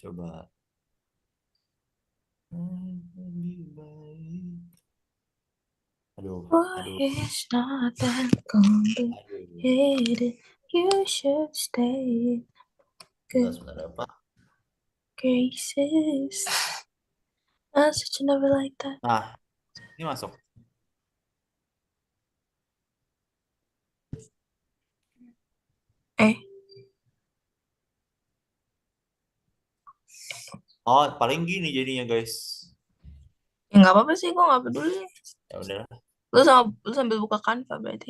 Coba. Lebih baik. Aduh, Boy, aduh, it's not that aduh. complicated. You should stay. Sebentar, Good sebentar apa? graces. I such never like that. Nah, ini masuk. Eh, Oh, paling gini jadinya guys. ya nggak apa-apa sih, gue nggak peduli. Ya udah. Lu sambil buka Canva berarti.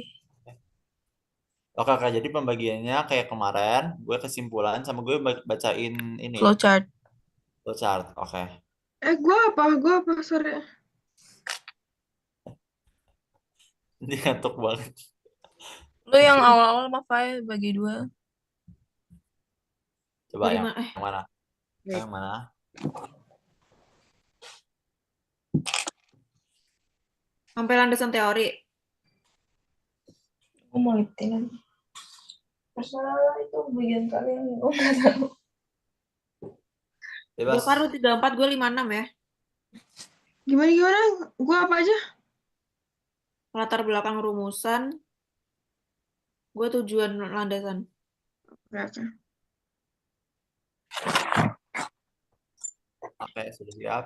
Oke, Kak, jadi pembagiannya kayak kemarin, gue kesimpulan sama gue bacain ini, Flowchart. flowchart. Oke. Gue apa? Sorry. Ini ngantuk banget. Lu yang awal-awal mah file bagi dua. Coba Dari yang mana? mana? Baik. Yang mana? Sampai landasan teori. Gue mau lifting. Masalah itu bagian kalian, gue nggak tahu. Bebas. Dia kan 34, gue 56 ya. Gimana? Gue apa aja? Latar belakang rumusan. Gue tujuan landasan. Oke. Oke, sudah siap.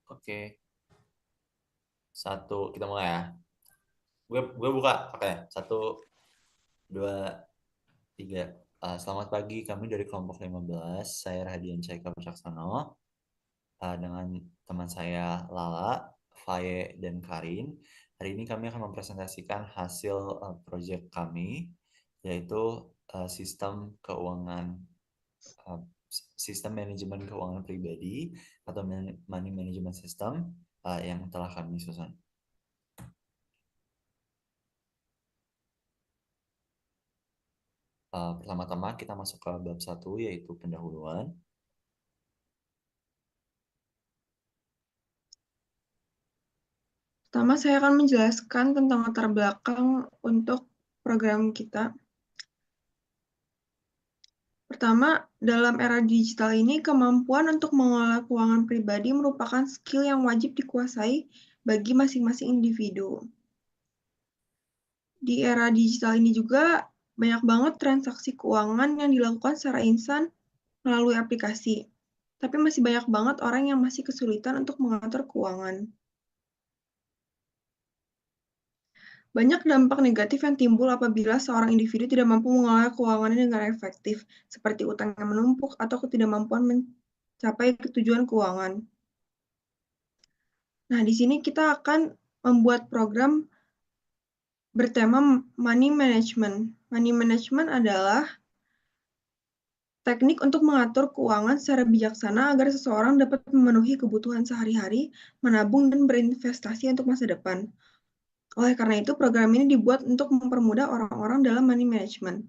Oke. Satu, kita mulai ya. Gue buka. Oke, 1, 2, 3. Selamat pagi, kami dari kelompok 15. Saya Rahadian Caika Wicaksono. Dengan teman saya Lala, Faye, dan Karin. Hari ini kami akan mempresentasikan hasil proyek kami, yaitu sistem keuangan, sistem manajemen keuangan pribadi atau money management system yang telah kami susun. Pertama-tama kita masuk ke bab 1, yaitu pendahuluan. Pertama, saya akan menjelaskan tentang latar belakang untuk program kita. Pertama, dalam era digital ini, kemampuan untuk mengelola keuangan pribadi merupakan skill yang wajib dikuasai bagi masing-masing individu. Di era digital ini juga, banyak banget transaksi keuangan yang dilakukan secara instan melalui aplikasi. Tapi masih banyak banget orang yang masih kesulitan untuk mengatur keuangan. Banyak dampak negatif yang timbul apabila seorang individu tidak mampu mengelola keuangannya dengan efektif, seperti utang yang menumpuk atau ketidakmampuan mencapai tujuan keuangan. Nah, di sini kita akan membuat program bertema money management. Money management adalah teknik untuk mengatur keuangan secara bijaksana agar seseorang dapat memenuhi kebutuhan sehari-hari, menabung, dan berinvestasi untuk masa depan. Oleh karena itu, program ini dibuat untuk mempermudah orang-orang dalam money management.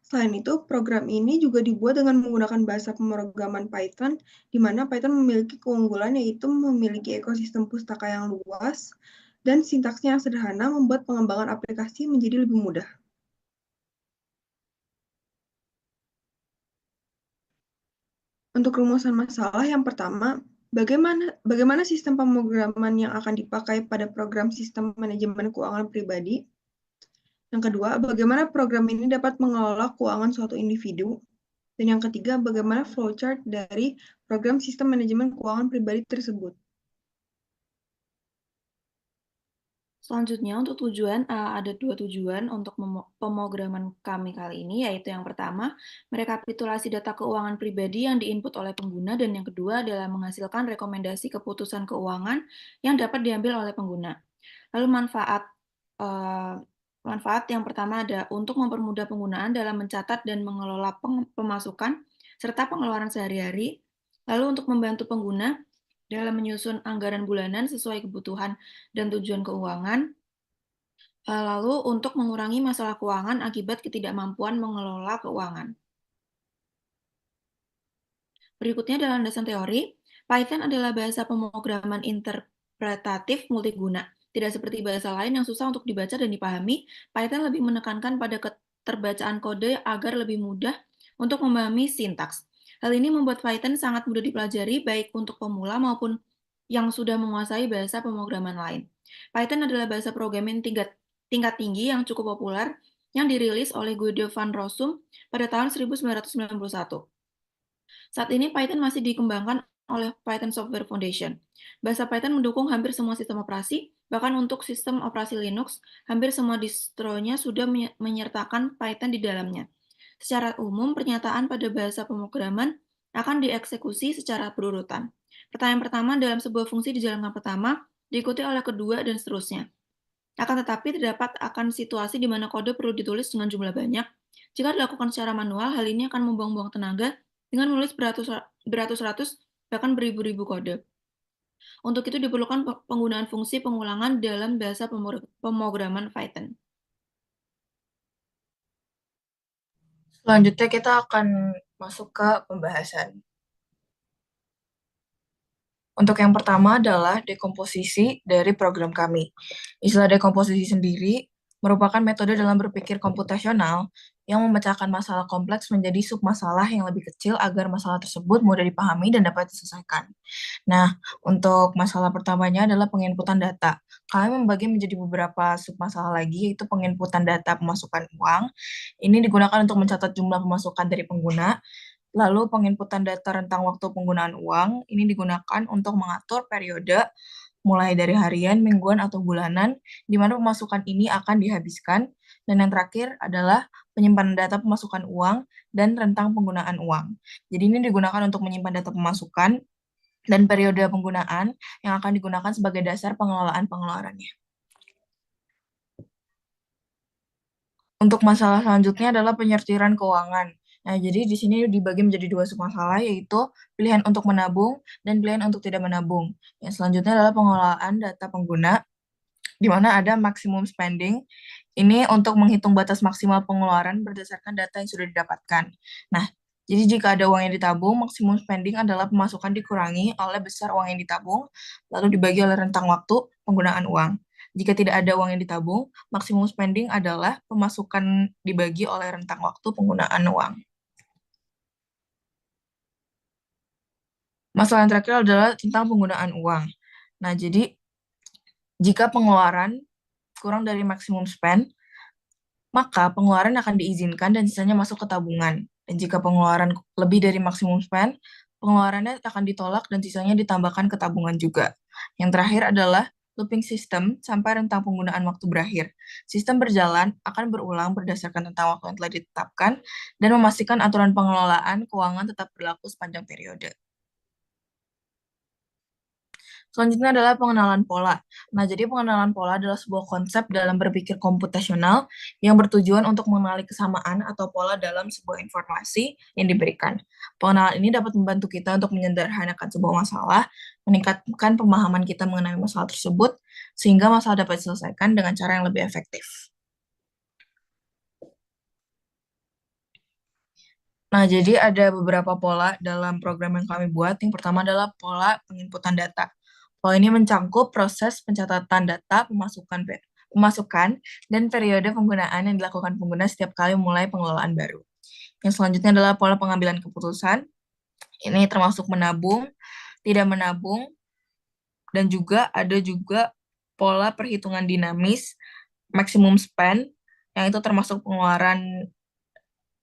Selain itu, program ini juga dibuat dengan menggunakan bahasa pemrograman Python, di mana Python memiliki keunggulan yaitu memiliki ekosistem pustaka yang luas, dan sintaksnya yang sederhana membuat pengembangan aplikasi menjadi lebih mudah. Untuk rumusan masalah yang pertama, bagaimana sistem pemrograman yang akan dipakai pada program sistem manajemen keuangan pribadi? Yang kedua, bagaimana program ini dapat mengelola keuangan suatu individu? Dan yang ketiga, bagaimana flowchart dari program sistem manajemen keuangan pribadi tersebut? Selanjutnya untuk tujuan, ada 2 tujuan untuk pemrograman kami kali ini, yaitu yang pertama, merekapitulasi data keuangan pribadi yang diinput oleh pengguna, dan yang kedua adalah menghasilkan rekomendasi keputusan keuangan yang dapat diambil oleh pengguna. Lalu manfaat yang pertama ada untuk mempermudah penggunaan dalam mencatat dan mengelola pemasukan serta pengeluaran sehari-hari. Lalu untuk membantu pengguna dalam menyusun anggaran bulanan sesuai kebutuhan dan tujuan keuangan. Lalu untuk mengurangi masalah keuangan akibat ketidakmampuan mengelola keuangan. Berikutnya adalah landasan teori. Python adalah bahasa pemrograman interpretatif multiguna. Tidak seperti bahasa lain yang susah untuk dibaca dan dipahami, Python lebih menekankan pada keterbacaan kode agar lebih mudah untuk memahami sintaks. Hal ini membuat Python sangat mudah dipelajari baik untuk pemula maupun yang sudah menguasai bahasa pemrograman lain. Python adalah bahasa programming tingkat tinggi yang cukup populer yang dirilis oleh Guido van Rossum pada tahun 1991. Saat ini Python masih dikembangkan oleh Python Software Foundation. Bahasa Python mendukung hampir semua sistem operasi, bahkan untuk sistem operasi Linux, hampir semua distronya sudah menyertakan Python di dalamnya. Secara umum, pernyataan pada bahasa pemrograman akan dieksekusi secara berurutan. Pertanyaan pertama dalam sebuah fungsi dijalankan pertama, diikuti oleh kedua, dan seterusnya. Akan tetapi, terdapat akan situasi di mana kode perlu ditulis dengan jumlah banyak. Jika dilakukan secara manual, hal ini akan membuang-buang tenaga dengan menulis beratus-ratus, bahkan beribu-ribu kode. Untuk itu diperlukan penggunaan fungsi pengulangan dalam bahasa pemrograman Python. Selanjutnya kita akan masuk ke pembahasan. Untuk yang pertama adalah dekomposisi dari program kami. Istilah dekomposisi sendiri merupakan metode dalam berpikir komputasional yang memecahkan masalah kompleks menjadi submasalah yang lebih kecil agar masalah tersebut mudah dipahami dan dapat diselesaikan. Nah, untuk masalah pertamanya adalah penginputan data. Kami membagi menjadi beberapa submasalah lagi, yaitu penginputan data pemasukan uang. Ini digunakan untuk mencatat jumlah pemasukan dari pengguna. Lalu penginputan data rentang waktu penggunaan uang, ini digunakan untuk mengatur periode mulai dari harian, mingguan, atau bulanan, di mana pemasukan ini akan dihabiskan. Dan yang terakhir adalah penyimpanan data pemasukan uang dan rentang penggunaan uang. Jadi ini digunakan untuk menyimpan data pemasukan dan periode penggunaan yang akan digunakan sebagai dasar pengelolaan pengeluarannya. Untuk masalah selanjutnya adalah penyortiran keuangan. Nah, jadi di sini dibagi menjadi dua submasalah, yaitu pilihan untuk menabung dan pilihan untuk tidak menabung. Yang selanjutnya adalah pengelolaan data pengguna, di mana ada maximum spending. Ini untuk menghitung batas maksimal pengeluaran berdasarkan data yang sudah didapatkan. Nah, jadi jika ada uang yang ditabung, maksimum spending adalah pemasukan dikurangi oleh besar uang yang ditabung, lalu dibagi oleh rentang waktu penggunaan uang. Jika tidak ada uang yang ditabung, maksimum spending adalah pemasukan dibagi oleh rentang waktu penggunaan uang. Masalah yang terakhir adalah tentang penggunaan uang. Nah, jadi jika pengeluaran kurang dari maksimum spend, maka pengeluaran akan diizinkan dan sisanya masuk ke tabungan. Dan jika pengeluaran lebih dari maksimum spend, pengeluarannya akan ditolak dan sisanya ditambahkan ke tabungan juga. Yang terakhir adalah looping system sampai rentang penggunaan waktu berakhir. Sistem berjalan akan berulang berdasarkan rentang waktu yang telah ditetapkan dan memastikan aturan pengelolaan keuangan tetap berlaku sepanjang periode. Selanjutnya adalah pengenalan pola. Nah, jadi pengenalan pola adalah sebuah konsep dalam berpikir komputasional yang bertujuan untuk mengenali kesamaan atau pola dalam sebuah informasi yang diberikan. Pengenalan ini dapat membantu kita untuk menyederhanakan sebuah masalah, meningkatkan pemahaman kita mengenai masalah tersebut, sehingga masalah dapat diselesaikan dengan cara yang lebih efektif. Nah, jadi ada beberapa pola dalam program yang kami buat. Yang pertama adalah pola penginputan data. Pola ini mencangkup proses pencatatan data, pemasukan, dan periode penggunaan yang dilakukan pengguna setiap kali mulai pengelolaan baru. Yang selanjutnya adalah pola pengambilan keputusan. Ini termasuk menabung, tidak menabung, dan juga ada pola perhitungan dinamis, maximum spend, yang itu termasuk pengeluaran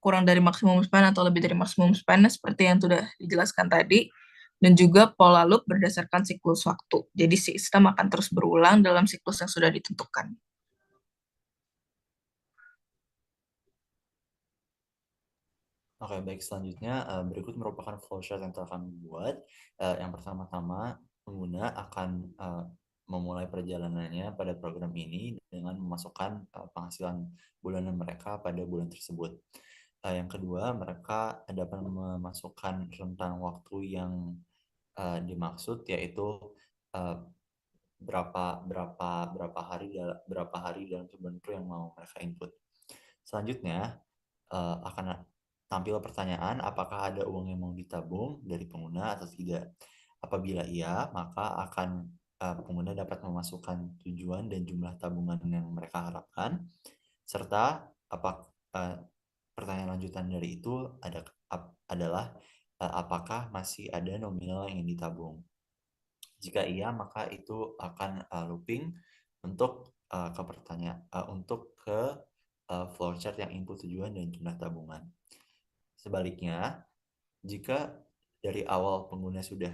kurang dari maksimum spend atau lebih dari maksimum spend, seperti yang sudah dijelaskan tadi. Dan juga pola loop berdasarkan siklus waktu. Jadi sistem akan terus berulang dalam siklus yang sudah ditentukan. Oke, baik. Selanjutnya, berikut merupakan flowchart yang telah kami buat. Yang pertama-tama, pengguna akan memulai perjalanannya pada program ini dengan memasukkan penghasilan bulanan mereka pada bulan tersebut. Yang kedua, mereka dapat memasukkan rentang waktu yang dimaksud, yaitu berapa hari dalam terbentuk yang mau mereka input. Selanjutnya akan tampil pertanyaan apakah ada uang yang mau ditabung dari pengguna atau tidak. Apabila iya, maka akan pengguna dapat memasukkan tujuan dan jumlah tabungan yang mereka harapkan, serta pertanyaan lanjutan dari itu adalah apakah masih ada nominal yang ingin ditabung. Jika iya, maka itu akan looping untuk ke pertanyaan untuk ke flowchart yang input tujuan dan jumlah tabungan. Sebaliknya, jika dari awal pengguna sudah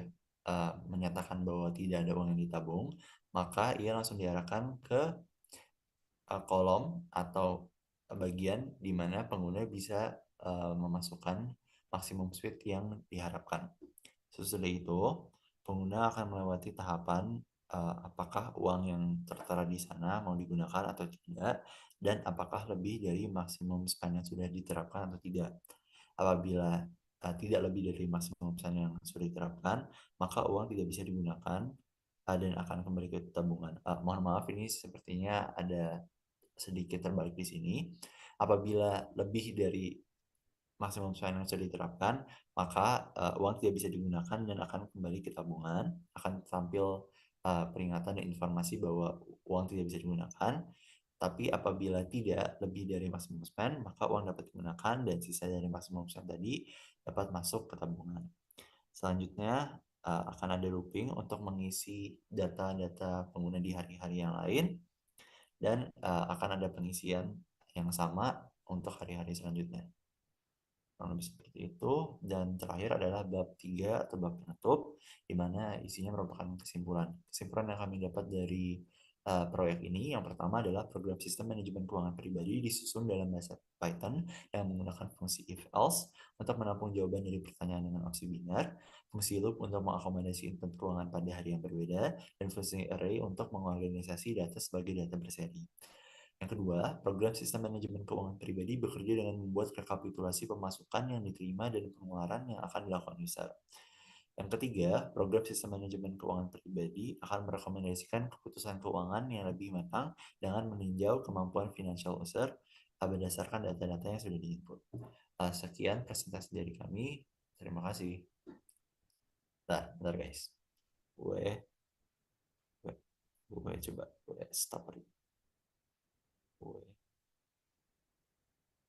menyatakan bahwa tidak ada uang yang ditabung, maka ia langsung diarahkan ke kolom atau bagian di mana pengguna bisa memasukkan maksimum speed yang diharapkan. Sesudah itu, pengguna akan melewati tahapan apakah uang yang tertera di sana mau digunakan atau tidak, dan apakah lebih dari maksimum spend yang sudah diterapkan atau tidak. Apabila tidak lebih dari maksimum spend yang sudah diterapkan, maka uang tidak bisa digunakan dan akan kembali ke tabungan. Mohon maaf, ini sepertinya ada sedikit terbalik di sini. Apabila lebih dari maksimum spend yang sudah diterapkan, maka uang tidak bisa digunakan dan akan kembali ke tabungan. Akan tampil peringatan dan informasi bahwa uang tidak bisa digunakan. Tapi apabila tidak lebih dari maksimum spend, maka uang dapat digunakan dan sisa dari maksimum spend tadi dapat masuk ke tabungan. Selanjutnya akan ada looping untuk mengisi data-data pengguna di hari-hari yang lain, dan akan ada pengisian yang sama untuk hari-hari selanjutnya. Lebih seperti itu. Dan terakhir adalah bab 3 atau bab penutup, di mana isinya merupakan kesimpulan. Kesimpulan yang kami dapat dari proyek ini, yang pertama adalah program sistem manajemen keuangan pribadi disusun dalam bahasa Python yang menggunakan fungsi if-else untuk menampung jawaban dari pertanyaan dengan opsi binar, fungsi loop untuk mengakomodasi input keuangan pada hari yang berbeda, dan fungsi array untuk mengorganisasi data sebagai data berseri. Yang kedua, program sistem manajemen keuangan pribadi bekerja dengan membuat rekapitulasi pemasukan yang diterima dan pengeluaran yang akan dilakukan user. Yang ketiga, program sistem manajemen keuangan pribadi akan merekomendasikan keputusan keuangan yang lebih matang dengan meninjau kemampuan financial user berdasarkan data-data yang sudah diinput. Sekian presentasi dari kami. Terima kasih. Bentar guys. Gue coba stop.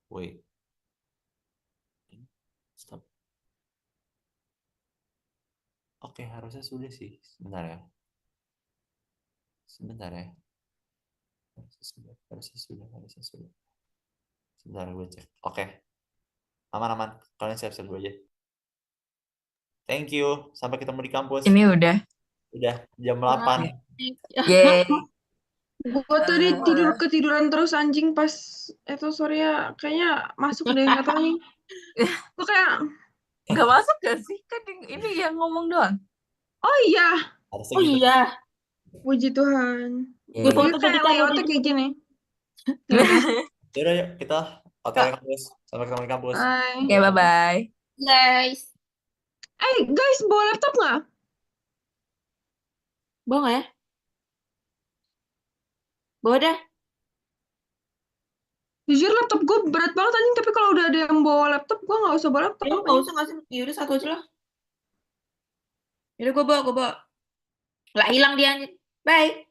Wait. Stop. Oke, harusnya sudah sih. Sebentar ya. Harusnya sudah. Sebentar gue cek. Oke. Aman. Kalian siap-siap dulu aja. Thank you. Sampai ketemu di kampus. Ini udah. Udah jam 8. Yeay. Gue tadi ketiduran terus anjing pas sorry ya, kayaknya masuk deh, nggak tahu nih. Gue kayak Nggak masuk gak sih? Kan ini yang ngomong doang. oh iya, Harusnya Oh gitu. iya. puji Tuhan. Gue Gue kayak layoutnya kayak gini. Yaudah, yuk kita OTW kampus. Sampai ketemu di kampus. Bye. Oke, bye-bye. Guys. Guys, bawa laptop nggak? Bawa nggak ya? Bawa dah. Jujur laptop gue berat banget anjing, tapi kalau udah ada yang bawa laptop, gue nggak usah bawa laptop. Ya nggak usah nggak sih. Yaudah satu aja lah. Yaudah gue bawa. Nggak hilang dia. Bye.